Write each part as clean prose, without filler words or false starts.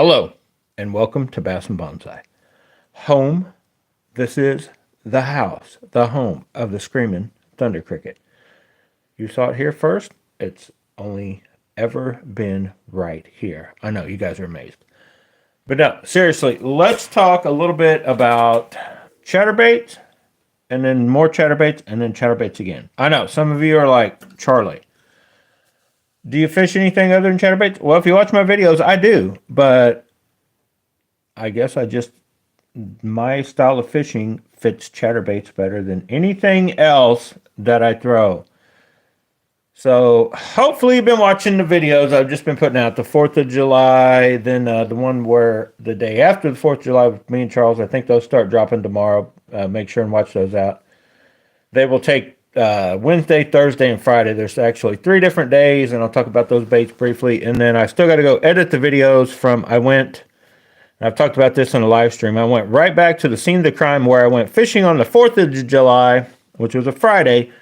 Hello, and welcome to Bass and Bonsai. Home, this is the house, the home of the Screaming Thunder Cricket. You saw it here first. It's only ever been right here. I know, you guys are amazed. But no, seriously, let's talk a little bit about chatterbaits, and then more chatterbaits, and then chatterbaits again. I know, some of you are like, Charlie, do you fish anything other than chatterbaits? Well, if you watch my videos, I do. But I guess my style of fishing fits chatterbaits better than anything else that I throw. So hopefully you've been watching the videos I've just been putting out. The 4th of July, then the one where the day after the 4th of July with me and Charles. I think those start dropping tomorrow. Make sure and watch those out. They will take Wednesday, Thursday, and Friday. There's actually 3 different days, and I'll talk about those baits briefly. And then I still got to go edit the videos I've talked about this in a live stream. I went right back to the scene of the crime where I went fishing on the 4th of July, which was a Friday.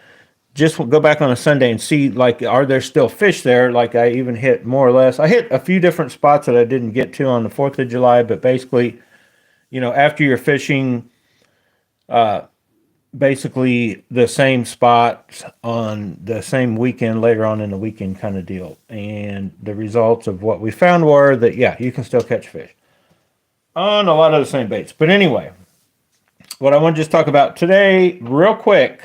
Just go back on a Sunday and see, like, are there still fish there? Like, I even hit more or less. I hit a few different spots that I didn't get to on the 4th of July, but basically, after you're fishing basically the same spots on the same weekend later on in the weekend kind of deal. And the results of what we found were that, yeah, you can still catch fish on a lot of the same baits. But anyway, what I want to just talk about today real quick,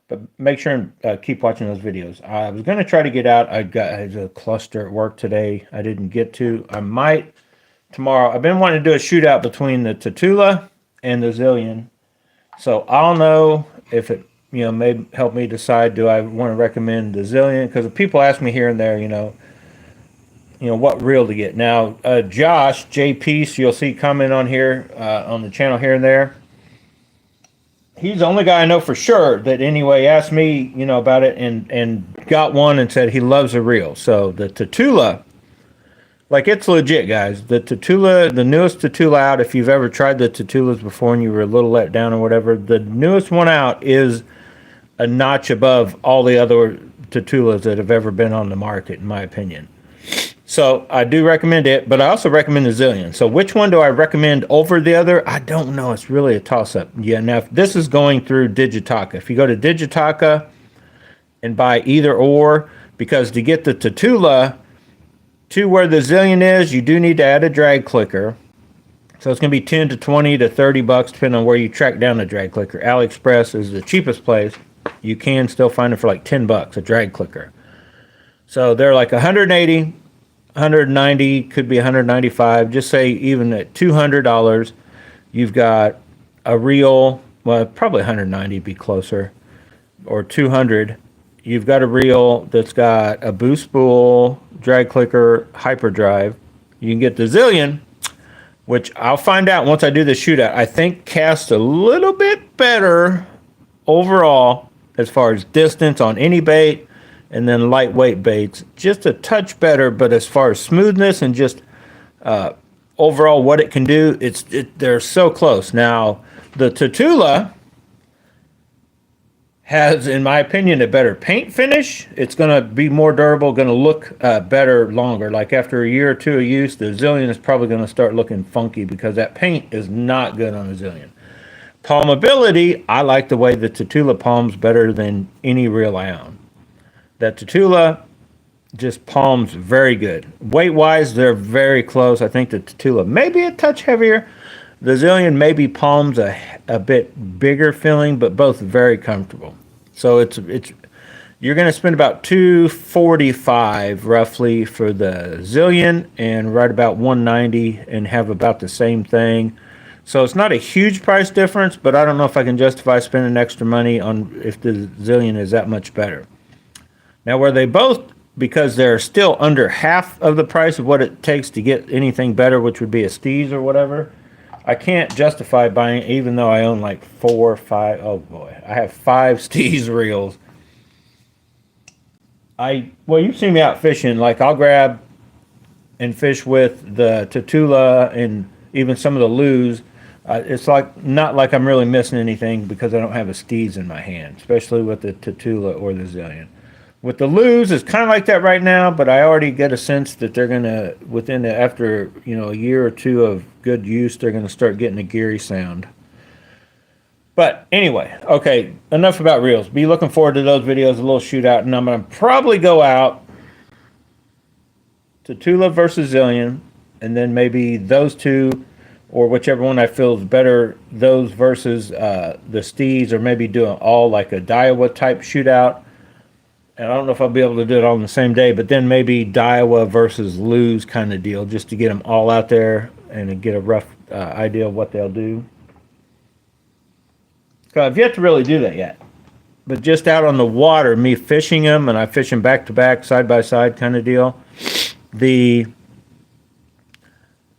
but make sure and keep watching those videos. I was going to try to get out. I had a cluster at work today I didn't get to. I might tomorrow. I've been wanting to do a shootout between the Tatula and the Zillion. So I'll know if it, may help me decide, do I want to recommend the Zillion? Because people ask me here and there, what reel to get. Now, Josh, JP, you'll see comment on here, on the channel here and there. He's the only guy I know for sure that anyway asked me, about it and got one and said he loves a reel. So the Tatula, like, it's legit, guys. The Tatula, the newest Tatula out, if you've ever tried the Tatulas before and you were a little let down or whatever, the newest one out is a notch above all the other Tatulas that have ever been on the market, in my opinion. So I do recommend it, but I also recommend the Zillion. So which one do I recommend over the other? I don't know. It's really a toss-up. Yeah, now if this is going through Digitaka. If you go to Digitaka and buy either or, because to get the Tatula to where the Zillion is, you do need to add a drag clicker. So it's going to be 10 to 20 to 30 bucks, depending on where you track down the drag clicker. AliExpress is the cheapest place. You can still find it for like 10 bucks, a drag clicker. So they're like 180, 190, could be 195. Just say even at $200, you've got a reel. Well, probably 190 be closer, or 200. You've got a reel that's got a boost spool, drag clicker, hyperdrive. You can get the Zillion, which I'll find out once I do the shootout. I think casts a little bit better overall as far as distance on any bait, and then lightweight baits, just a touch better. But as far as smoothness and just overall what it can do, they're so close. Now, the Tatula has, in my opinion, a better paint finish. It's going to be more durable, going to look better longer. Like after a year or two of use, the Zillion is probably going to start looking funky because that paint is not good on the Zillion. Palmability, I like the way the Tatula palms better than any reel I own. That Tatula just palms very good. Weight-wise, they're very close. I think the Tatula may be a touch heavier. The Zillion maybe palms a bit bigger feeling, but both very comfortable. So you're going to spend about $245 roughly for the Zillion, and right about $190 and have about the same thing. So it's not a huge price difference, but I don't know if I can justify spending extra money on if the Zillion is that much better. Now, where they both, because they're still under half of the price of what it takes to get anything better, which would be a Steez or whatever, I can't justify buying, even though I own like 4 or 5. Oh boy, I have 5 Steez reels. Well, you've seen me out fishing. Like, I'll grab and fish with the Tatula and even some of the Lew's. It's like not like I'm really missing anything because I don't have a Steez in my hand, especially with the Tatula or the Zillion. With the lose, it's kind of like that right now, but I already get a sense that they're gonna after a year or two of good use, they're gonna start getting a geary sound. But anyway, okay, enough about reels. Be looking forward to those videos, a little shootout, and I'm gonna probably go out to Tula versus Zillion, and then maybe those two, or whichever one I feel is better, those versus the Steeds, or maybe do an all like a Daiwa type shootout. And I don't know if I'll be able to do it all on the same day, but then maybe Daiwa versus Lose kind of deal, just to get them all out there and get a rough idea of what they'll do. So I've yet to really do that yet. But just out on the water, me fishing them, and I fish them back to back, side by side kind of deal. The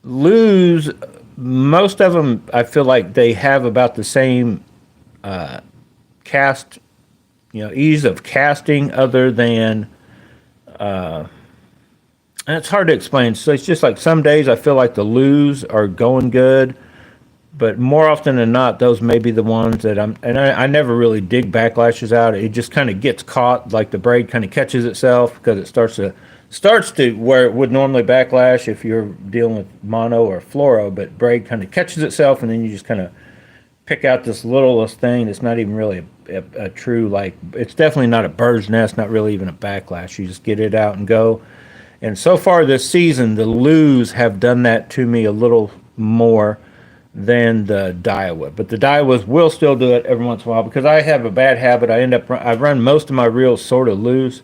Lose, most of them, I feel like they have about the same cast, ease of casting, other than, and it's hard to explain. So it's just like some days I feel like the Lose are going good, but more often than not, those may be the ones that I never really dig backlashes out. It just kind of gets caught, like the braid kind of catches itself because it starts to where it would normally backlash if you're dealing with mono or fluoro, but braid kind of catches itself, and then you just kind of pick out this littlest thing that's not even really a true, like, it's definitely not a bird's nest, not really even a backlash. You just get it out and go. And so far this season, the Lose have done that to me a little more than the Daiwa. But the Daiwas will still do it every once in a while because I have a bad habit. I run most of my reels sort of loose,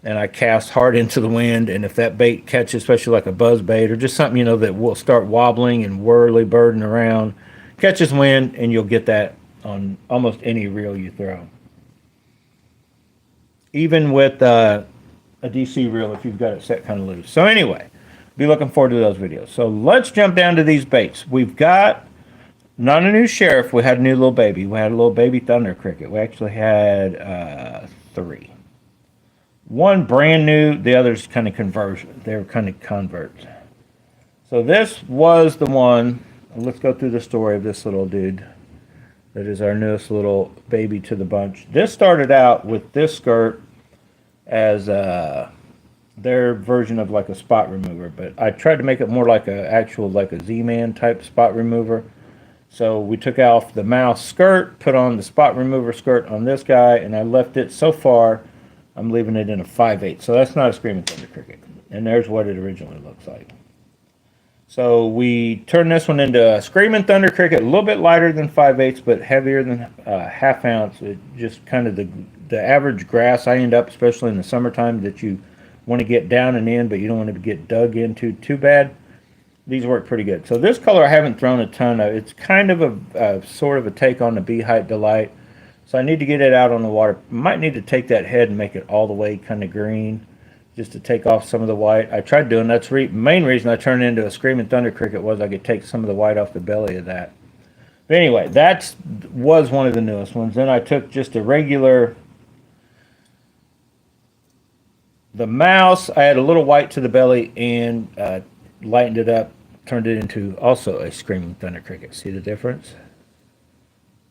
and I cast hard into the wind. And if that bait catches, especially like a buzz bait or just something that will start wobbling and whirly birding around, catches wind, and you'll get that on almost any reel you throw. Even with a DC reel, if you've got it set kind of loose. So anyway, be looking forward to those videos. So let's jump down to these baits. We've got not a new Sheriff. We had a new little baby. We had a little baby Thunder Cricket. We actually had 3. One brand new. The others kind of conversion. They were kind of converts. So this was the one. Let's go through the story of this little dude. That is our newest little baby to the bunch. This started out with this skirt as their version of like a spot remover, but I tried to make it more like a Z-Man type spot remover. So we took off the mouse skirt, put on the spot remover skirt on this guy, and I left it, so far I'm leaving it in a 5/8. So that's not a Screaming Thunder Cricket. And there's what it originally looks like. So we turned this one into a Screaming Thunder Cricket, a little bit lighter than 5/8, but heavier than ½ ounce. It just kind of the average grass I end up, especially in the summertime, that you want to get down and in, but you don't want to get dug into too bad. These work pretty good. So this color I haven't thrown a ton of. It's kind of a sort of a take on the Bee Height Delight. So I need to get it out on the water. Might need to take that head and make it all the way kind of green, just to take off some of the white. I tried doing that's the main reason I turned it into a Screaming Thunder Cricket was I could take some of the white off the belly of that. But anyway, that was one of the newest ones. Then I took just a regular, the mouse. I had a little white to the belly and lightened it up, turned it into also a Screaming Thunder Cricket. See the difference?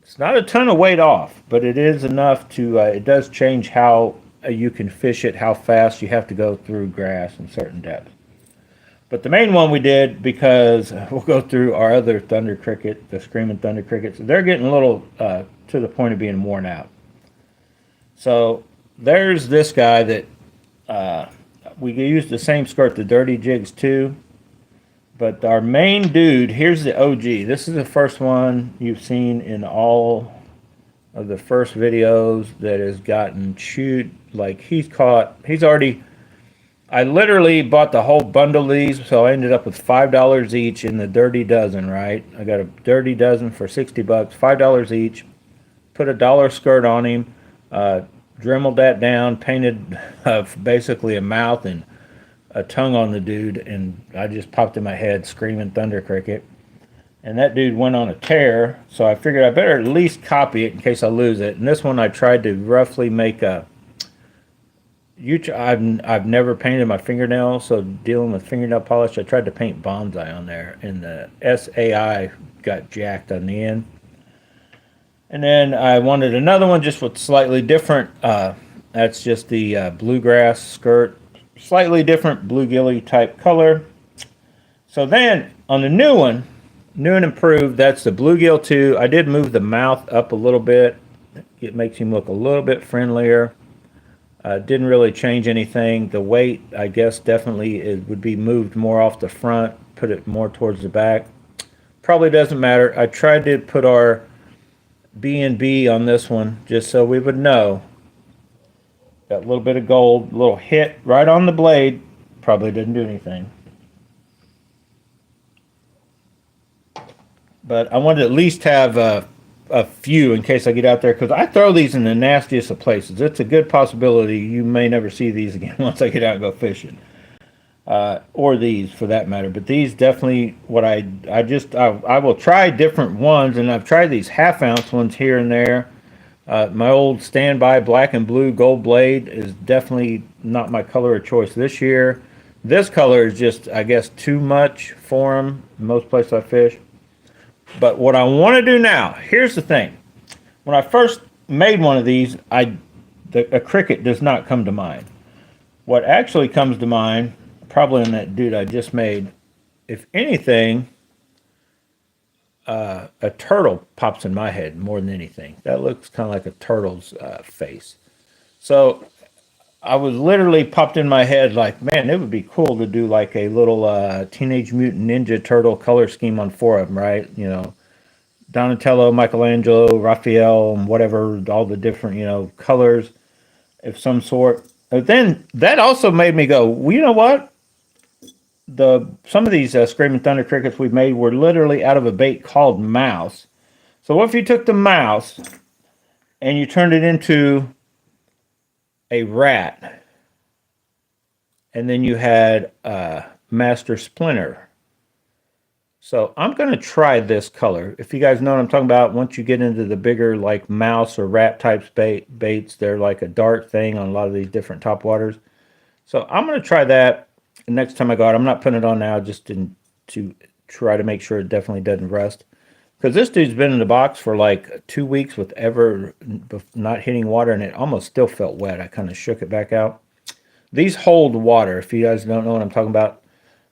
It's not a ton of weight off, but it is enough to, it does change how you can fish it, how fast you have to go through grass in certain depths. But the main one we did, because we'll go through our other Thunder Cricket, the Screaming Thunder Crickets. They're getting a little to the point of being worn out. So there's this guy that we used the same skirt, the Dirty Jigs too. But our main dude, here's the OG. This is the first one you've seen in all of the first videos that has gotten chewed. Like he's already, I literally bought the whole bundle of these, so I ended up with $5 each in the Dirty Dozen, right? I got a Dirty Dozen for $60, $5 each. Put a dollar skirt on him, dremeled that down, painted basically a mouth and a tongue on the dude, and I just popped in my head Screaming Thunder Cricket. And that dude went on a tear, so I figured I better at least copy it in case I lose it. And this one I tried to roughly make a... I've never painted my fingernail, so dealing with fingernail polish, I tried to paint bonsai on there, and the SAI got jacked on the end. And then I wanted another one just with slightly different That's just the bluegrass skirt. Slightly different bluegilly type color. So then on the new one, new and improved, that's the bluegill 2. I did move the mouth up a little bit. It makes him look a little bit friendlier. Didn't really change anything. The weight, I guess, definitely it would be moved more off the front, put it more towards the back. Probably doesn't matter. I tried to put our B&B on this one just so we would know. Got a little bit of gold, a little hit right on the blade. Probably didn't do anything. But I wanted to at least have a few in case I get out there, because I throw these in the nastiest of places. It's a good possibility you may never see these again once I get out and go fishing. Or these for that matter. But these definitely what I will try different ones, and I've tried these half-ounce ones here and there. My old standby black and blue gold blade is definitely not my color of choice this year. This color is just, I guess, too much for them most places I fish. But what I want to do now, here's the thing. When I first made one of these, a cricket does not come to mind. What actually comes to mind, probably in that dude I just made, if anything, a turtle pops in my head more than anything. That looks kind of like a turtle's face. So I was literally popped in my head like, man, it would be cool to do like a little Teenage Mutant Ninja Turtle color scheme on 4 of them, right? You know, Donatello, Michelangelo, Raphael, and whatever, all the different, you know, colors of some sort. But then that also made me go, well, you know what? Some of these Screaming Thunder crickets we've made were literally out of a bait called mouse. So what if you took the mouse and you turned it into a rat, and then you had Master Splinter? So I'm going to try this color. If you guys know what I'm talking about, once you get into the bigger like mouse or rat types baits, they're like a dark thing on a lot of these different topwaters. So I'm going to try that next time I go out. I'm not putting it on now just to try to make sure it definitely doesn't rust. Because this dude's been in the box for like 2 weeks with ever not hitting water, and it almost still felt wet. I kind of shook it back out. These hold water. If you guys don't know what I'm talking about,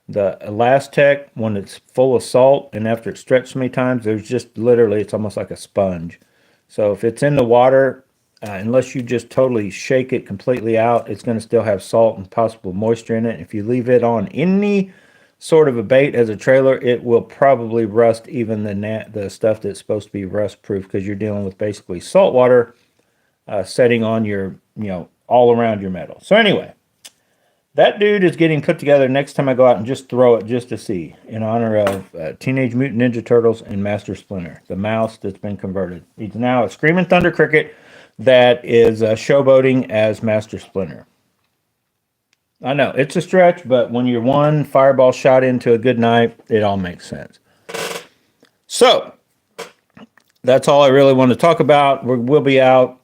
the Elastec, when it's full of salt and after it's stretched so many times, there's just literally, it's almost like a sponge. So if it's in the water, unless you just totally shake it completely out, it's going to still have salt and possible moisture in it. If you leave it on any sort of a bait as a trailer, it will probably rust even the stuff that's supposed to be rust proof, because you're dealing with basically salt water setting on your, you know, all around your metal. So anyway, that dude is getting put together next time I go out and just throw it just to see, in honor of Teenage Mutant Ninja Turtles and Master Splinter, the mouse that's been converted. He's now a Screaming Thunder cricket that is showboating as Master Splinter. I know, it's a stretch, but when you're one fireball shot into a good night, it all makes sense. So, that's all I really want to talk about. We'll be out.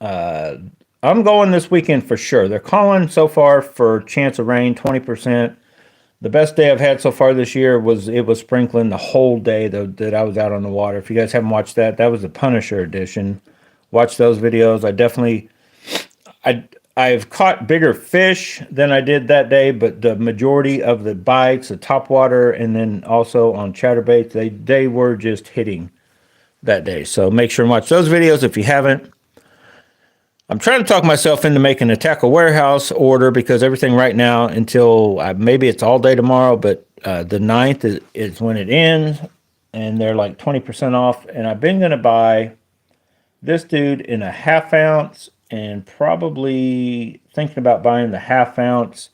I'm going this weekend for sure. They're calling so far for chance of rain, 20%. The best day I've had so far this year was sprinkling the whole day that I was out on the water. If you guys haven't watched that, that was the Punisher edition. Watch those videos. I've caught bigger fish than I did that day, but the majority of the bites, the topwater, and then also on chatterbaits, they were just hitting that day. So make sure and watch those videos if you haven't. I'm trying to talk myself into making a tackle warehouse order, because everything right now until maybe it's all day tomorrow, but the 9th is when it ends, and they're like 20% off. And I've been going to buy this dude in a half ounce, and probably thinking about buying the half ounce,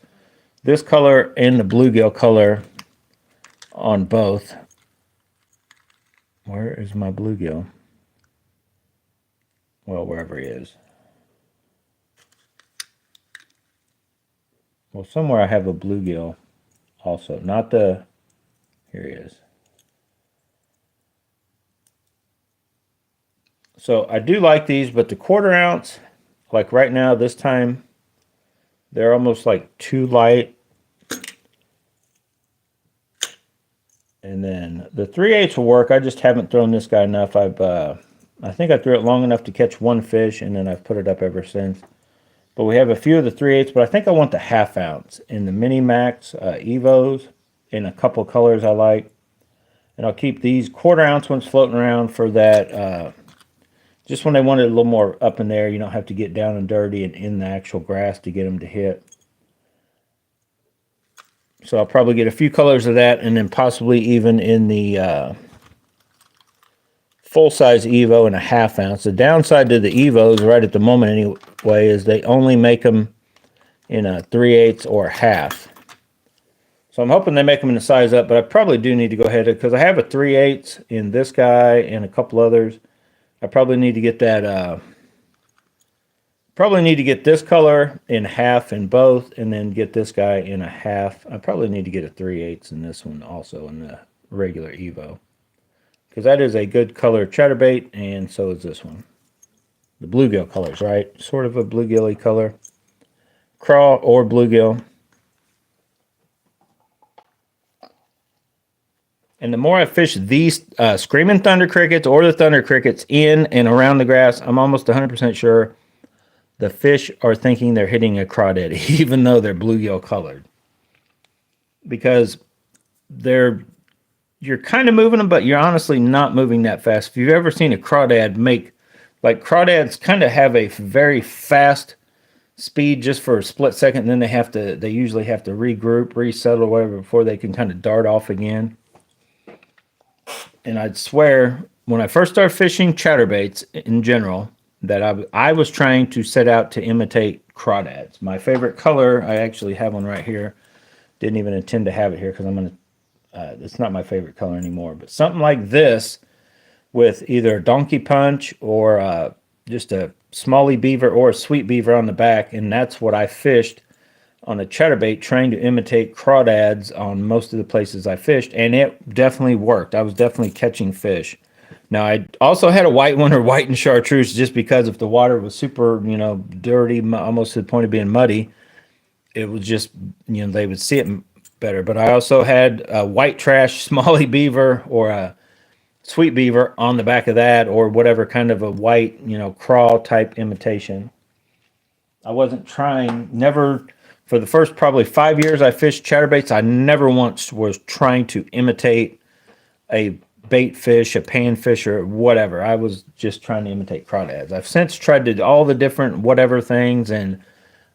this color and the bluegill color on both. Where is my bluegill? Well, wherever he is. Well, somewhere I have a bluegill also. Not the... Here he is. So I do like these, but the 1/4 ounce, like right now, this time, they're almost like too light. And then the 3/8 will work. I just haven't thrown this guy enough. I think I threw it long enough to catch one fish, and then I've put it up ever since. But we have a few of the 3/8, but I think I want the 1/2 ounce in the Mini Max Evos in a couple colors I like. And I'll keep these 1/4 ounce ones floating around for that, just when they want it a little more up in there. You don't have to get down and dirty and in the actual grass to get them to hit. So I'll probably get a few colors of that, and then possibly even in the full-size Evo in a 1/2 ounce. The downside to the Evos right at the moment anyway is they only make them in a 3/8 or 1/2. So I'm hoping they make them in a size up, but I probably do need to go ahead because I have a 3/8 in this guy and a couple others. I probably need to get that, probably need to get this color in 1/2 in both, and then get this guy in a 1/2. I probably need to get a 3/8 in this one also in the regular Evo, because that is a good color chatterbait, and so is this one. The bluegill colors, right? Sort of a bluegilly color. Craw or bluegill. And the more I fish these screaming thunder crickets or the thunder crickets in and around the grass, I'm almost 100% sure the fish are thinking they're hitting a crawdad, even though they're bluegill colored. Because you're kind of moving them, but you're honestly not moving that fast. If you've ever seen a crawdad like crawdads kind of have a very fast speed just for a split second, and then they usually have to regroup, resettle, whatever, before they can kind of dart off again. And I'd swear, when I first started fishing chatterbaits in general, that I was trying to set out to imitate crawdads. My favorite color, I actually have one right here. Didn't even intend to have it here because it's not my favorite color anymore. But something like this with either a donkey punch or just a smallie beaver or a sweet beaver on the back. And that's what I fished on a chatterbait, trying to imitate crawdads on most of the places I fished, and it definitely worked. I was definitely catching fish. Now, I also had a white one, or white and chartreuse, just because if the water was super, dirty, almost to the point of being muddy, it was just, they would see it better. But I also had a white trash smallie beaver or a sweet beaver on the back of that, or whatever kind of a white, crawl type imitation. I wasn't trying, never. For the first probably 5 years I fished chatterbaits, I never once was trying to imitate a bait fish, a panfish, or whatever. I was just trying to imitate crawdads. I've since tried to do all the different whatever things, and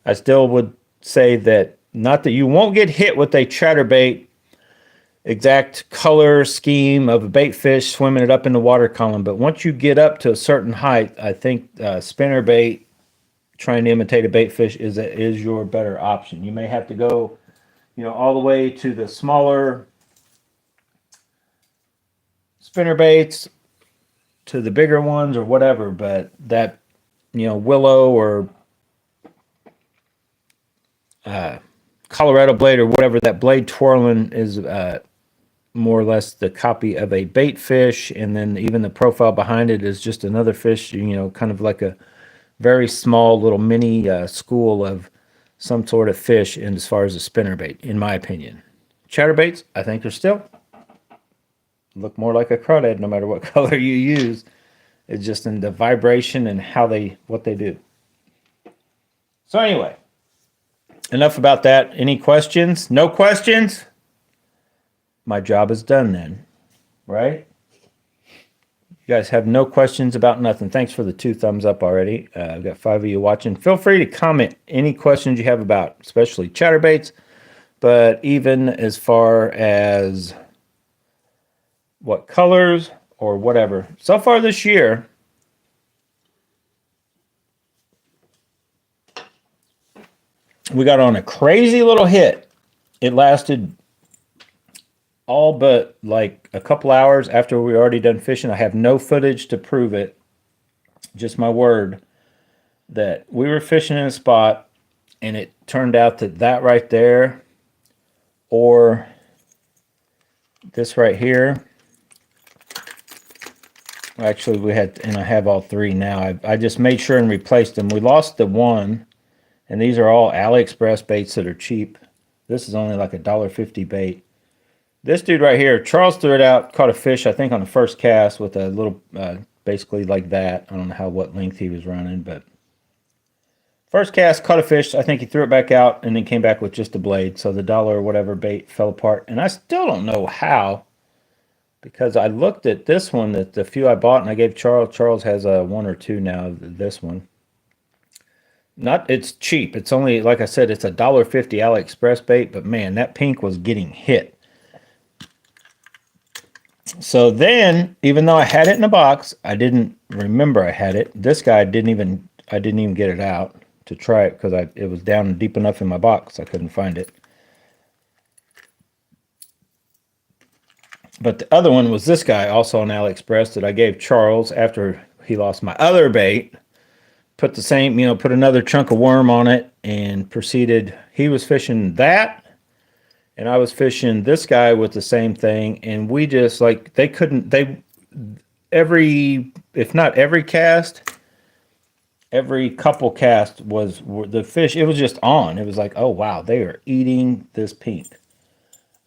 I still would say that, not that you won't get hit with a chatterbait exact color scheme of a bait fish swimming it up in the water column, but once you get up to a certain height, I think spinnerbait, trying to imitate a bait fish, is your better option. You may have to go, all the way to the smaller spinner baits to the bigger ones or whatever, but that, willow or Colorado blade or whatever, that blade twirling is more or less the copy of a bait fish, and then even the profile behind it is just another fish, kind of like a very small little mini school of some sort of fish, in as far as a spinnerbait, in my opinion. Chatterbaits, I think, are still look more like a crawdad no matter what color you use. It's just in the vibration and what they do. So anyway, enough about that. Any questions? No questions? My job is done then, right? You guys have no questions about nothing. Thanks for the 2 thumbs up already. I've got 5 of you watching. Feel free to comment any questions you have about, especially chatterbaits, but even as far as what colors or whatever. So far this year, we got on a crazy little hit. It lasted all but like a couple hours after we were already done fishing. I have no footage to prove it, just my word, that we were fishing in a spot, and it turned out that right there, or this right here, actually we had, and I have all 3 now. I just made sure and replaced them. We lost the one, and these are all AliExpress baits that are cheap. This is only like $1.50 bait. This dude right here, Charles threw it out, caught a fish, I think on the first cast with a little, basically like that. I don't know what length he was running, but First cast, caught a fish. I think he threw it back out and then came back with just a blade. So the dollar or whatever bait fell apart. And I still don't know how, because I looked at this one, that the few I bought, and I gave Charles. Charles has a one or two now. This one, not it's cheap. It's only, like I said, it's $1.50 AliExpress bait. But man, that pink was getting hit. So then, even though I had it in a box, I didn't remember I had it. This guy didn't even. I didn't even get it out to try it because it was down deep enough in my box I couldn't find it. But the other one was this guy, also on AliExpress, that I gave Charles after he lost my other bait. Put the same, put another chunk of worm on it and proceeded. He was fishing that, and I was fishing this guy with the same thing. And we just, like, if not every cast, every couple cast was the fish. It was just on. It was like, oh, wow, they are eating this pink.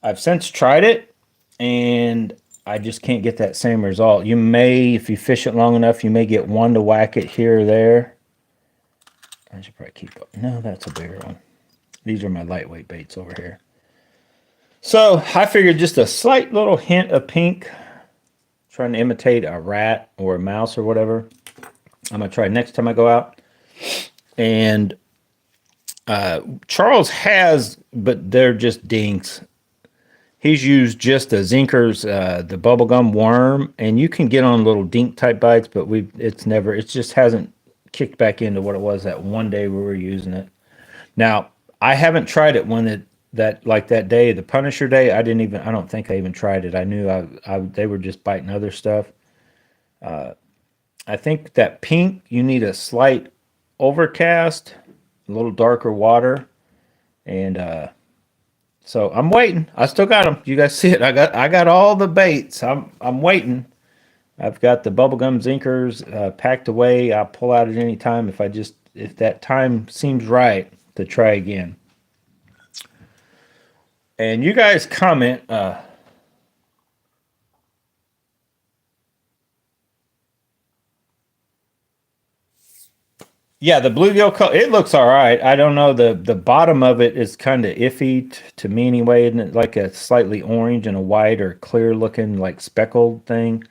I've since tried it, and I just can't get that same result. You may, if you fish it long enough, you may get one to whack it here or there. I should probably keep up. No, that's a bigger one. These are my lightweight baits over here. So I figured just a slight little hint of pink, trying to imitate a rat or a mouse or whatever. I'm going to try next time I go out. And Charles has, but they're just dinks. He's used just the Zinkers, the bubblegum worm, and you can get on little dink type bites, but it just hasn't kicked back into what it was that one day we were using it. Now, I haven't tried it when that day, the Punisher day. I don't think I even tried it. I knew they were just biting other stuff. I think that pink, you need a slight overcast, a little darker water, and so I'm waiting. I still got them. You guys see it? I got all the baits. I'm waiting. I've got the bubblegum Zinkers packed away. I'll pull out at any time if that time seems right to try again. And you guys comment. Yeah, the bluegill color, it looks all right. I don't know, the bottom of it is kind of iffy to me anyway, isn't it? Like a slightly orange and a white or clear looking, like speckled thing.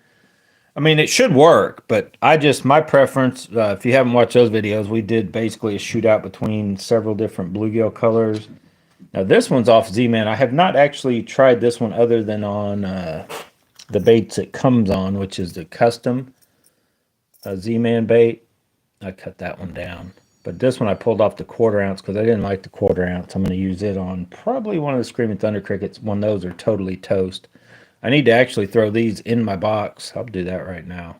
I mean, it should work, but my preference, if you haven't watched those videos, we did basically a shootout between several different bluegill colors. Now, this one's off Z-Man. I have not actually tried this one other than on the baits it comes on, which is the custom Z-Man bait. I cut that one down. But this one I pulled off the 1/4 ounce because I didn't like the 1/4 ounce. I'm going to use it on probably one of the Screaming Thunder Crickets when those are totally toast. I need to actually throw these in my box. I'll do that right now.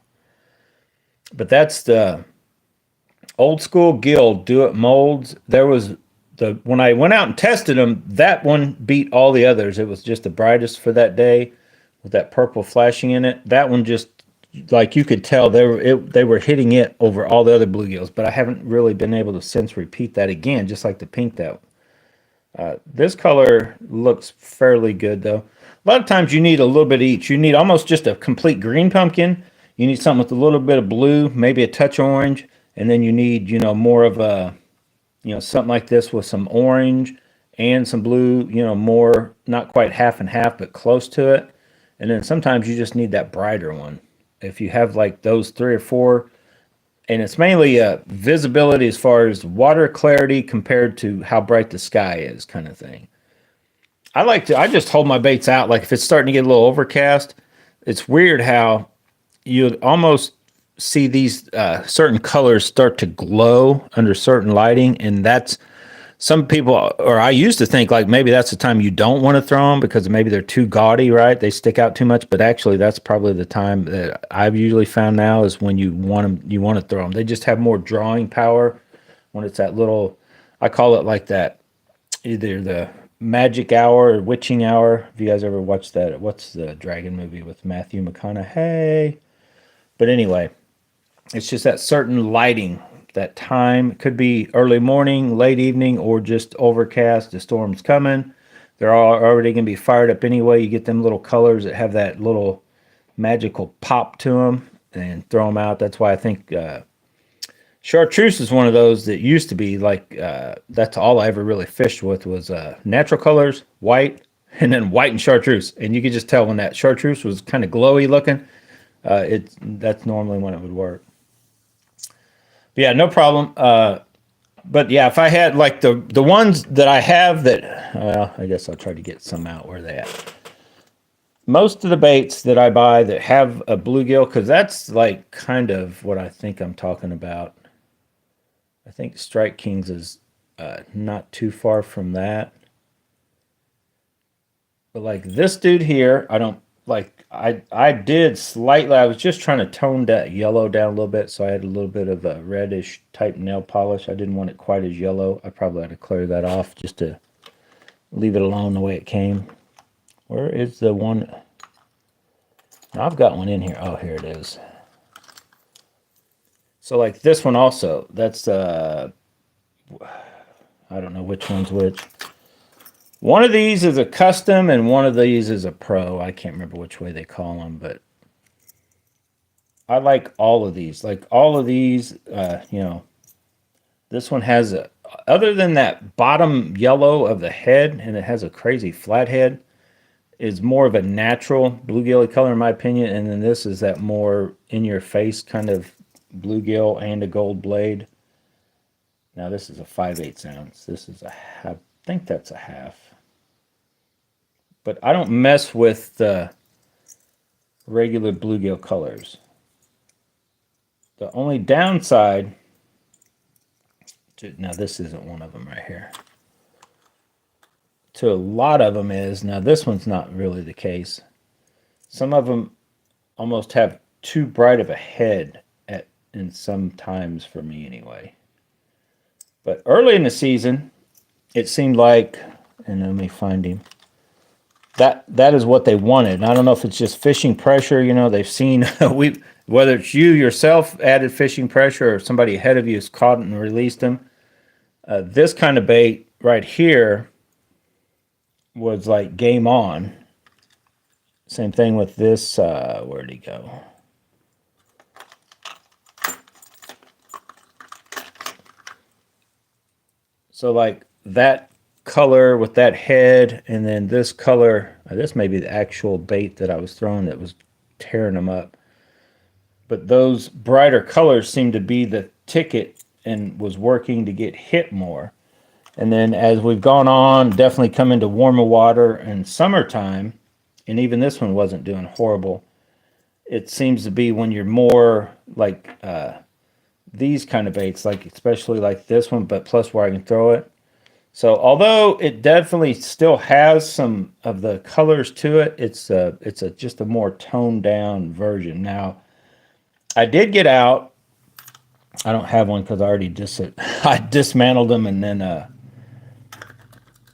But that's the Old School Guild Do It molds. When I went out and tested them, that one beat all the others. It was just the brightest for that day with that purple flashing in it. That one just, like, you could tell they were hitting it over all the other bluegills, but I haven't really been able to since repeat that again, just like the pink that. This color looks fairly good though. A lot of times you need a little bit of each. You need almost just a complete green pumpkin. You need something with a little bit of blue, maybe a touch orange, and then you need, more of a, something like this with some orange and some blue, more, not quite half and half, but close to it. And then sometimes you just need that brighter one. If you have like those 3 or 4, and it's mainly visibility as far as water clarity compared to how bright the sky is, kind of thing. I just hold my baits out. Like if it's starting to get a little overcast, it's weird how you almost see these certain colors start to glow under certain lighting. And that's, some people, or I used to think like maybe that's the time you don't want to throw them because maybe they're too gaudy, right? They stick out too much. But actually, that's probably the time that I've usually found now is when you want to throw them. They just have more drawing power when it's that little, I call it like that, either the magic hour or witching hour. If you guys ever watched that, what's the dragon movie with Matthew McConaughey? But anyway, it's just that certain lighting. That time, it could be early morning, late evening, or just overcast. The storm's coming. They're all already going to be fired up anyway. You get them little colors that have that little magical pop to them and throw them out. That's why I think Chartreuse is one of those that used to be like that's all I ever really fished with was natural colors, white, and then white and chartreuse. And you could just tell when that chartreuse was kind of glowy looking. That's normally when it would work. But yeah, no problem. But yeah, if I had like the ones that I have that, well, I guess I'll try to get some out where they at. Most of the baits that I buy that have a bluegill, because that's like kind of what I think I'm talking about. I think Strike Kings is not too far from that. But like this dude here, I don't like. I did slightly. I was just trying to tone that yellow down a little bit, so I had a little bit of a reddish type nail polish. I didn't want it quite as yellow. I probably had to clear that off just to leave it alone the way it came. Where is the one? I've got one in here. Oh, here it is. So like this one also. That's I don't know which one's which. One of these is a custom and one of these is a pro. I can't remember which way they call them, but I like all of these. Like all of these, this one has a, other than that bottom yellow of the head, and it has a crazy flat head, is more of a natural bluegilly color in my opinion. And then this is that more in your face kind of bluegill and a gold blade. Now this is a 5/8 ounce. This is I think that's a half. But I don't mess with the regular bluegill colors. The only downside to, now this isn't one of them right here. To a lot of them is, now this one's not really the case. Some of them almost have too bright of a head in some times for me anyway. But early in the season, it seemed like, and let me find him. That is what they wanted. And I don't know if it's just fishing pressure. You know, they've seen whether it's you yourself added fishing pressure or somebody ahead of you has caught it and released them. This kind of bait right here was like game on. Same thing with this. Where'd he go? So like that color with that head, and then this color, this may be the actual bait that I was throwing that was tearing them up. But those brighter colors seemed to be the ticket and was working to get hit more. And then as we've gone on, definitely come into warmer water and summertime, and even this one wasn't doing horrible. It seems to be when you're more like these kind of baits, like especially like this one, but plus where I can throw it. So although it definitely still has some of the colors to it, it's just a more toned down version. Now, I did get out. I don't have one because I already I dismantled them and then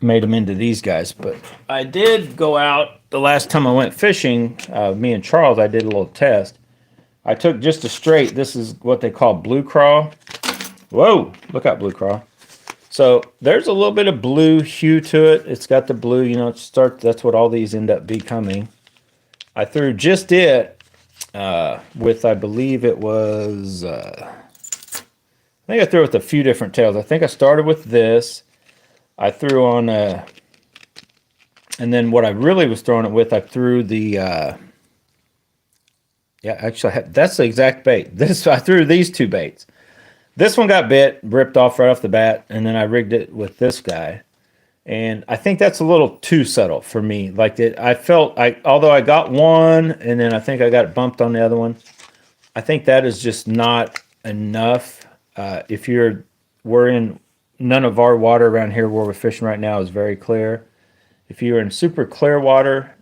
made them into these guys. But I did go out the last time I went fishing. Me and Charles, I did a little test. I took just a straight. This is what they call blue craw. Whoa! Look out, blue craw. So there's a little bit of blue hue to it. It's got the blue, you know, that's what all these end up becoming. I threw just it with, I believe it was, I think I threw it with a few different tails. I think I started with this. I threw on, and then what I really was throwing it with, I threw the, yeah, actually, that's the exact bait. I threw these two baits. This one got bit, ripped off right off the bat, and then I rigged it with this guy. And I think that's a little too subtle for me. Like although I got one, and then I think I got bumped on the other one. I think that is just not enough. We're in, none of our water around here where we're fishing right now is very clear. If you're in super clear water,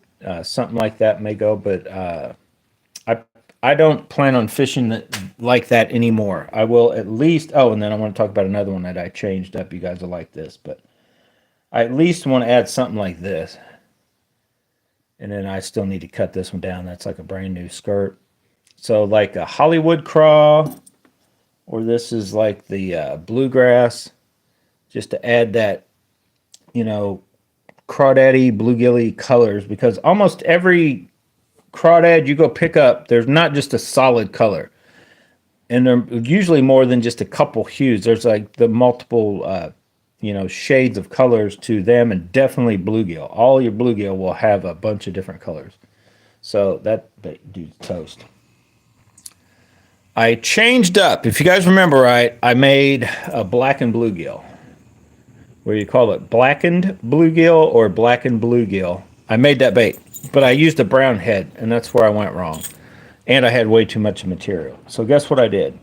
something like that may go, but I don't plan on fishing like that anymore. I will at least, and then I want to talk about another one that I changed up. You guys will like this, but I at least want to add something like this. And then I still need to cut this one down. That's like a brand new skirt. So like a Hollywood craw, or this is like the bluegrass, just to add that, crawdaddy, bluegilly colors, because almost every crawdad you go pick up, there's not just a solid color. and they're usually more than just a couple hues. There's like the multiple, shades of colors to them, and definitely bluegill. All your bluegill will have a bunch of different colors. So that dude's toast. I changed up. If you guys remember right, I made a blackened bluegill, where you call it blackened bluegill or blackened bluegill. I made that bait, but I used a brown head, and that's where I went wrong. And I had way too much material. So guess what I did?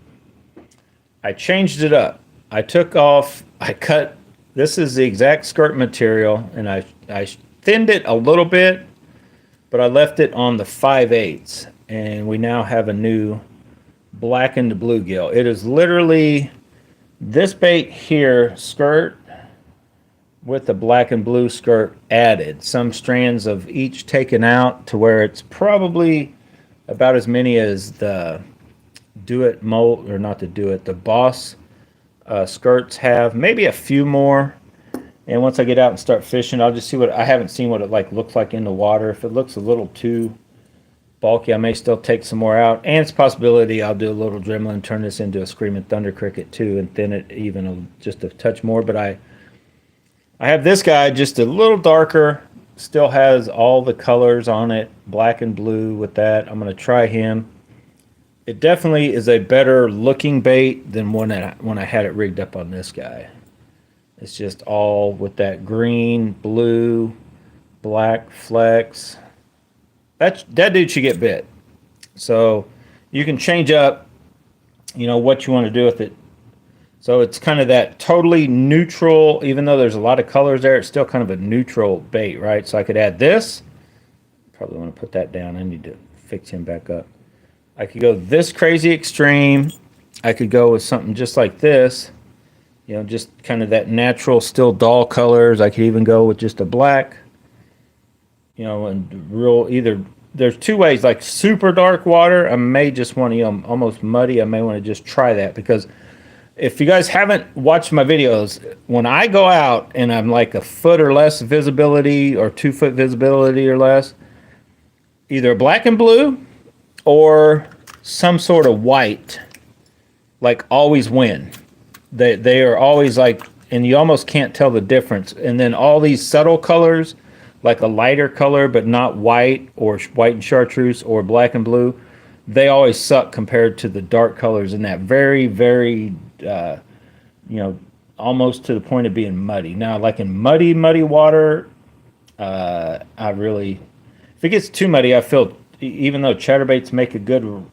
I changed it up. I cut, this is the exact skirt material, and I thinned it a little bit, but I left it on the 5/8, and we now have a new blackened bluegill. It is literally this bait here, skirt with the black and blue skirt added. Some strands of each taken out to where it's probably about as many as the Do It mold, or not the Do It, the Boss skirts have. Maybe a few more. And once I get out and start fishing, I'll just see what, I haven't seen what it like looks like in the water. If it looks a little too bulky, I may still take some more out. And it's a possibility I'll do a little Dremel, turn this into a Screaming Thunder Cricket too, and thin it even just a touch more. But I have this guy just a little darker, still has all the colors on it, black and blue with that. I'm going to try him. It definitely is a better looking bait than when I had it rigged up on this guy. It's just all with that green, blue, black flecks. That dude should get bit. So you can change up, what you want to do with it. So it's kind of that totally neutral, even though there's a lot of colors there, it's still kind of a neutral bait, right? So I could add this. Probably want to put that down. I need to fix him back up. I could go this crazy extreme. I could go with something just like this. Just kind of that natural, still dull colors. I could even go with just a black. And real, either, there's two ways, like super dark water. I may just want to, almost muddy. I may want to just try that, because if you guys haven't watched my videos, when I go out and I'm like a foot or less visibility, or 2 foot visibility or less, either black and blue or some sort of white, like, always win. They are always like, and you almost can't tell the difference. And then all these subtle colors, like a lighter color but not white, or white and chartreuse, or black and blue, they always suck compared to the dark colors in that very, very, almost to the point of being muddy. Now, like in muddy water, if it gets too muddy, I feel, even though chatterbaits make a good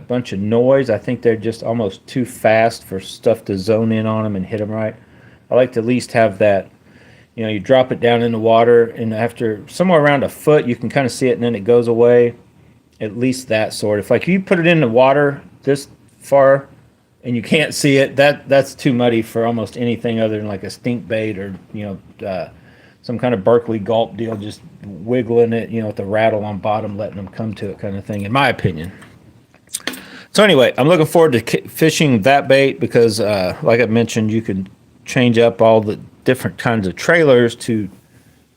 bunch of noise, I think they're just almost too fast for stuff to zone in on them and hit them right. I like to at least have that, you drop it down in the water, and after somewhere around a foot, you can kind of see it, and then it goes away. At least that sort. If like you put it in the water this far and you can't see it, that's too muddy for almost anything other than like a stink bait, or some kind of Berkeley gulp deal, just wiggling it, with the rattle on bottom, letting them come to it, kind of thing, in my opinion. So anyway, I'm looking forward to fishing that bait, because like I mentioned, you can change up all the different kinds of trailers to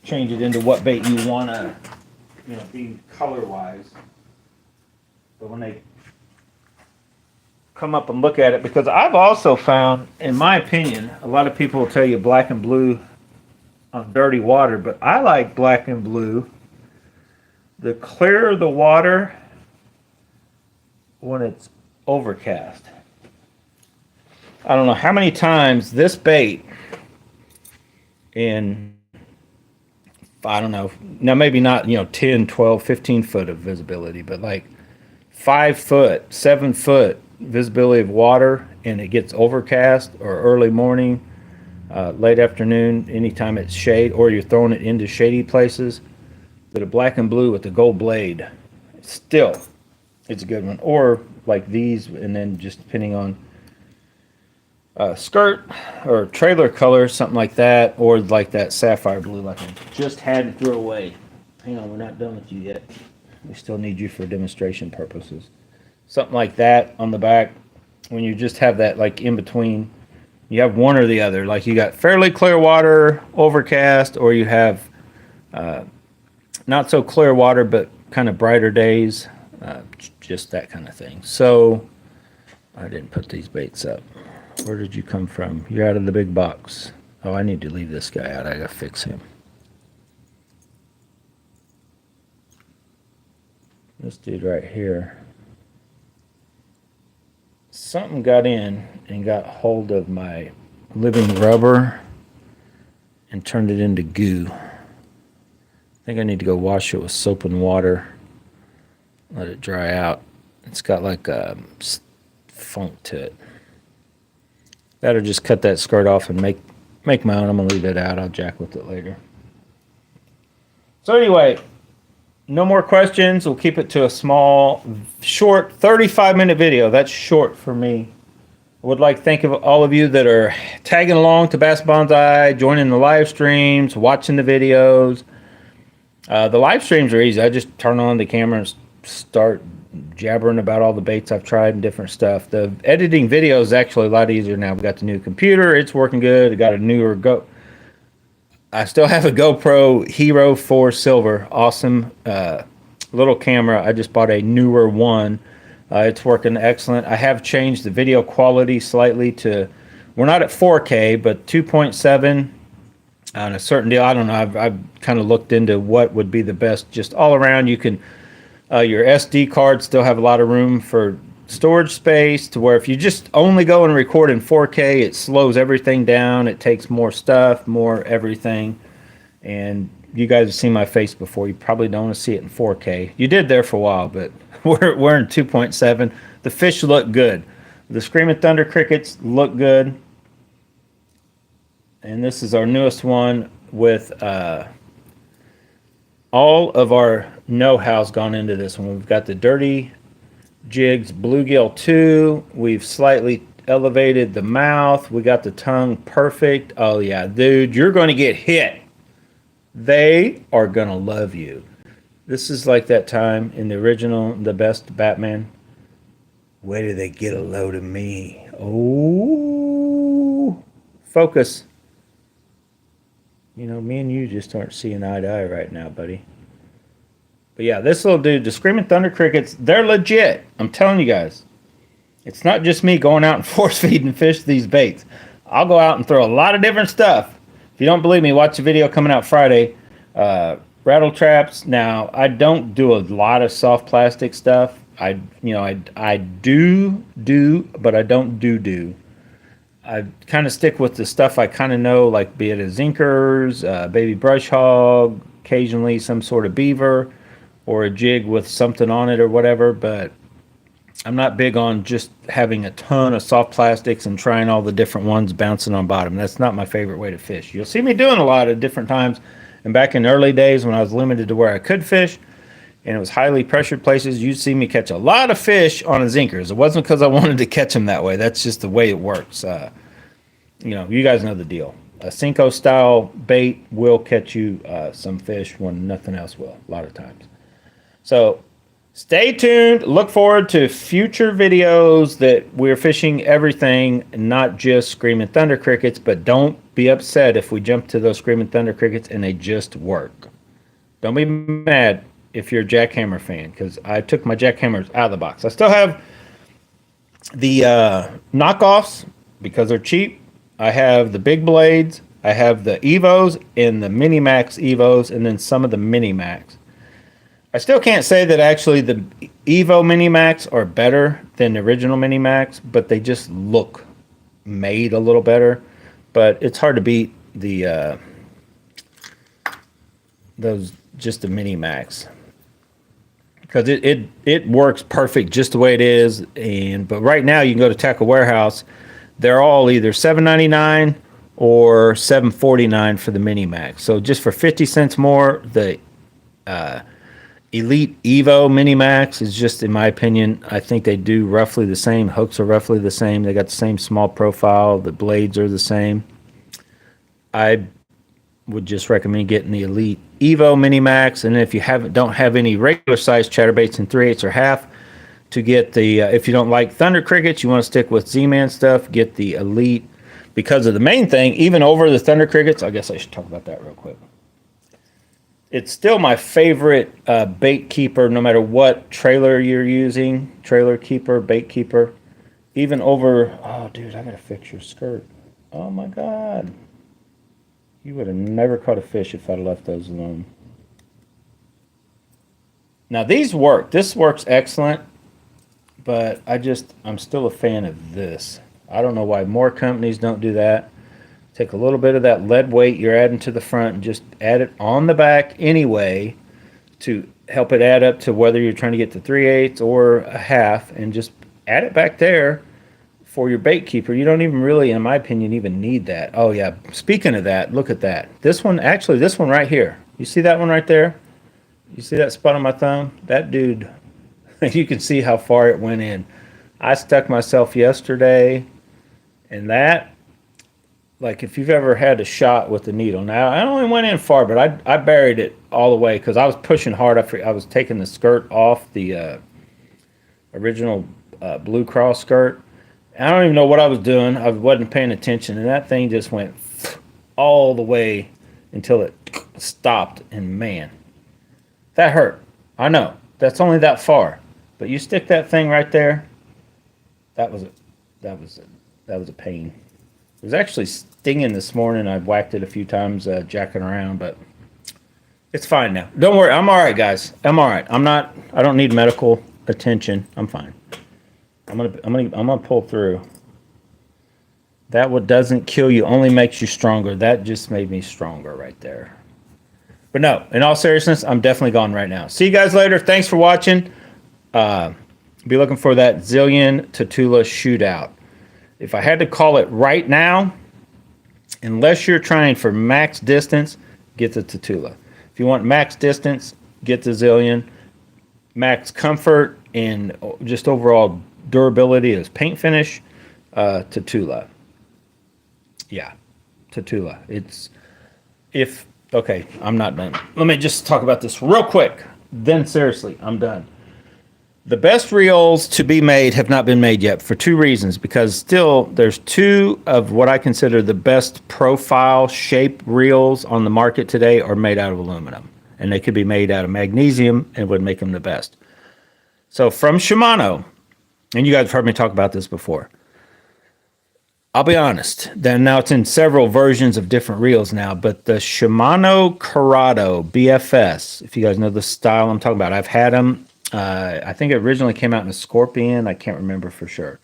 change it into what bait you want to, be color wise. But when they come up and look at it, because I've also found, in my opinion, a lot of people will tell you black and blue on dirty water, but I like black and blue. The clearer the water when it's overcast. I don't know how many times this bait in, I don't know, now maybe not, 10, 12, 15 foot of visibility, but like 5 foot, 7 foot visibility of water, and it gets overcast, or early morning, late afternoon, anytime it's shade, or you're throwing it into shady places, that a black and blue with the gold blade, still, it's a good one. Or like these, and then just depending on skirt or trailer color, something like that, or like that sapphire blue, like I just had to throw away. Hang on, we're not done with you yet. We still need you for demonstration purposes. Something like that on the back, when you just have that like in between, you have one or the other. Like you got fairly clear water, overcast, or you have not so clear water but kind of brighter days, just that kind of thing. So I didn't put these baits up. Where did you come from? You're out of the big box. Oh, I need to leave this guy out. I gotta fix him. This dude right here. Something got in and got hold of my living rubber and turned it into goo. I think I need to go wash it with soap and water. Let it dry out. It's got like a funk to it. That'll just cut that skirt off and make my own. I'm gonna leave it out. I'll jack with it later. So anyway, no more questions. We'll keep it to a small, short, 35-minute video. That's short for me. I would like to thank all of you that are tagging along to Bass Bonsai, joining the live streams, watching the videos. The live streams are easy. I just turn on the camera and start jabbering about all the baits I've tried and different stuff. The editing video is actually a lot easier now. We got the new computer. It's working good. I got a newer I still have a GoPro Hero 4 Silver. Awesome little camera. I just bought a newer one. It's working excellent. I have changed the video quality slightly to, we're not at 4K, but 2.7 on a certain deal. I don't know. I've kind of looked into what would be the best just all around. You can, your SD cards still have a lot of room for storage space to where if you just only go and record in 4K, it slows everything down. It takes more stuff, more everything. And you guys have seen my face before. You probably don't want to see it in 4K. You did there for a while, but we're in 2.7. The fish look good. The Screaming Thunder crickets look good. And this is our newest one with all of our know-how's gone into this one. We've got the Dirty Jigs Bluegill 2. We've slightly elevated the mouth. We got the tongue perfect. Oh yeah, dude, you're going to get hit. They are going to love you. This is like that time in the original, the best Batman. Where do they get a load of me? Oh, focus. You know, me and you just aren't seeing eye to eye right now, buddy. But yeah, this little dude, the Screaming Thunder crickets, they're legit. I'm telling you guys. It's not just me going out and force feeding fish these baits. I'll go out and throw a lot of different stuff. If you don't believe me, watch the video coming out Friday. Rattle traps. Now, I don't do a lot of soft plastic stuff. I do, but I don't do. I kind of stick with the stuff I kind of know, like be it a Zinkers, baby brush hog, occasionally some sort of beaver, or a jig with something on it or whatever, but I'm not big on just having a ton of soft plastics and trying all the different ones bouncing on bottom. That's not my favorite way to fish. You'll see me doing a lot of different times, and back in the early days when I was limited to where I could fish, and it was highly pressured places, you'd see me catch a lot of fish on a Zinkers. It wasn't because I wanted to catch them that way. That's just the way it works. You guys know the deal. A Cinco style bait will catch you some fish when nothing else will, a lot of times. So stay tuned. Look forward to future videos that we're fishing everything, not just Screaming Thunder crickets, but don't be upset if we jump to those Screaming Thunder crickets and they just work. Don't be mad if you're a jackhammer fan, because I took my jackhammers out of the box. I still have the knockoffs because they're cheap. I have the big blades. I have the Evos and the Mini Max Evos, and then some of the Mini Max. I still can't say that actually the Evo Mini Max are better than the original Mini Max, but they just look made a little better. But it's hard to beat the the Mini Max, because it works perfect just the way it is. But right now you can go to Tackle Warehouse. They're all either $7.99 or $7.49 for the Mini Max. So just for 50 cents more, the Elite Evo Mini Max is just, in my opinion, I think they do roughly the same. Hooks are roughly the same. They got the same small profile. The blades are the same. I would just recommend getting the Elite Evo Mini Max. And if you don't have any regular size chatterbaits in 3/8 or half, to get the, if you don't like Thunder crickets, you want to stick with Z-Man stuff, get the Elite, because of the main thing, even over the Thunder crickets. I guess I should talk about that real quick. It's still my favorite bait keeper, no matter what trailer you're using, trailer keeper, bait keeper. even over, oh, dude, I gotta fix your skirt. Oh my God. You would have never caught a fish if I'd left those alone. Now these work. This works excellent, but I'm still a fan of this. I don't know why more companies don't do that. Take a little bit of that lead weight you're adding to the front and just add it on the back anyway to help it add up to whether you're trying to get to 3/8 or a half, and just add it back there for your bait keeper. You don't even really, in my opinion, even need that. Oh yeah, speaking of that, look at that. This one, actually, this one right here. You see that one right there? You see that spot on my thumb? That dude, you can see how far it went in. I stuck myself yesterday, and that, like if you've ever had a shot with a needle. Now, I only went in far, but I buried it all the way because I was pushing hard. I was taking the skirt off the original Blue Cross skirt. I don't even know what I was doing. I wasn't paying attention, and that thing just went all the way until it stopped, and man, that hurt. I know. That's only that far. But you stick that thing right there, that was a that was a pain. It was actually stinging this morning. I whacked it a few times, jacking around, but it's fine now. Don't worry. I'm all right, guys. I'm all right. I don't need medical attention. I'm fine. I'm gonna pull through. That what doesn't kill you only makes you stronger. That just made me stronger right there. But no, in all seriousness, I'm definitely gone right now. See you guys later. Thanks for watching. Be looking for that Zillion Tatula shootout. If I had to call it right now, unless you're trying for max distance, get the Tatula. If you want max distance, get the Zillion. Max comfort and just overall durability is paint finish, Tatula. Yeah, Tatula. Okay, I'm not done. Let me just talk about this real quick. Then seriously, I'm done. The best reels to be made have not been made yet for two reasons. Because still, there's two of what I consider the best profile shape reels on the market today are made out of aluminum. And they could be made out of magnesium and would make them the best. So from Shimano, and you guys have heard me talk about this before. I'll be honest. Then now it's in several versions of different reels now, but the Shimano Corrado BFS, if you guys know the style I'm talking about, I've had them. I think it originally came out in a Scorpion. I can't remember for sure.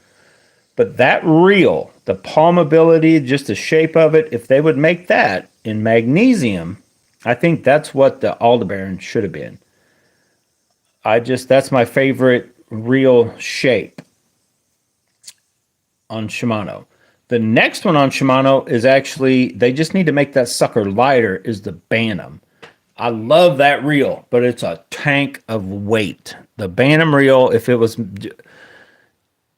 But that reel, the palmability, just the shape of it, if they would make that in magnesium, I think that's what the Aldebaran should have been. That's my favorite reel shape on Shimano. The next one on Shimano is actually, they just need to make that sucker lighter, is the Bantam. I love that reel, but it's a tank of weight. The Bantam reel, if it was,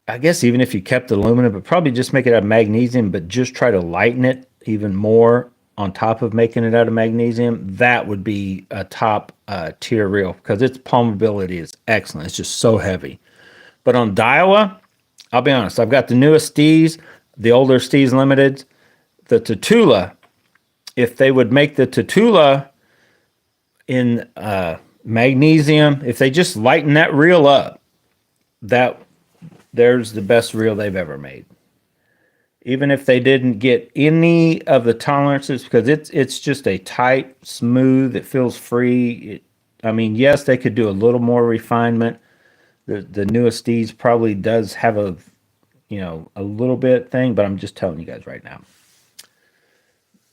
I guess even if you kept the aluminum, but probably just make it out of magnesium, but just try to lighten it even more on top of making it out of magnesium, that would be a top tier reel because its palmability is excellent. It's just so heavy. But on Daiwa, I'll be honest, I've got the newest Steez, the older Steez Limiteds, the Tatula. If they would make the Tatula in magnesium, if they just lighten that reel up, there's the best reel they've ever made. Even if they didn't get any of the tolerances, because it's just a tight, smooth, it feels free. Yes, they could do a little more refinement. The newest Steez probably does have a little bit thing, but I'm just telling you guys right now.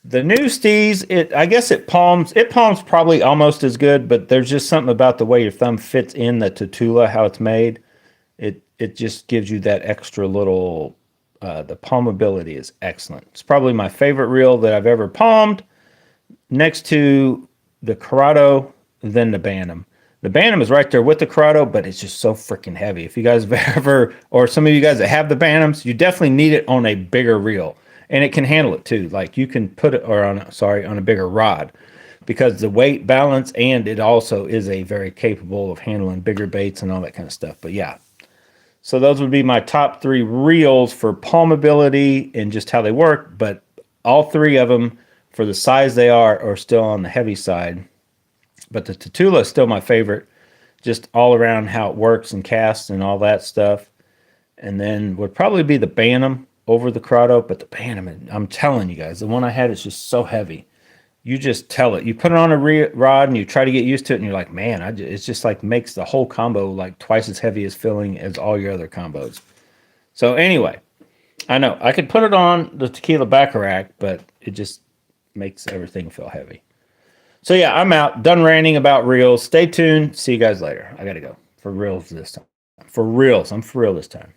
The new Steez, I guess it palms probably almost as good, but there's just something about the way your thumb fits in the Tatula, how it's made. It just gives you that extra little, the palmability is excellent. It's probably my favorite reel that I've ever palmed, next to the Corrado, then the Bantam. The Bantam is right there with the Corrado, but it's just so freaking heavy. If you guys have ever, or some of you guys that have the Bantams, you definitely need it on a bigger reel. And it can handle it too. Like you can put it, on a bigger rod, because the weight balance, and it also is very capable of handling bigger baits and all that kind of stuff. But yeah, so those would be my top three reels for palmability and just how they work. But all three of them, for the size they are still on the heavy side. But the Tatula is still my favorite, just all around how it works and casts and all that stuff. and then would probably be the Bantam over the Corrado. But the Bantam, I'm telling you guys, the one I had is just so heavy. You just tell it. You put it on a rod and you try to get used to it, and you're like, man, it's just like makes the whole combo like twice as heavy as filling as all your other combos. So anyway, I know I could put it on the Tequila Baccarat, but it just makes everything feel heavy. So yeah, I'm out. Done ranting about reels. Stay tuned. See you guys later. I gotta go for reals this time. For reals. I'm for real this time.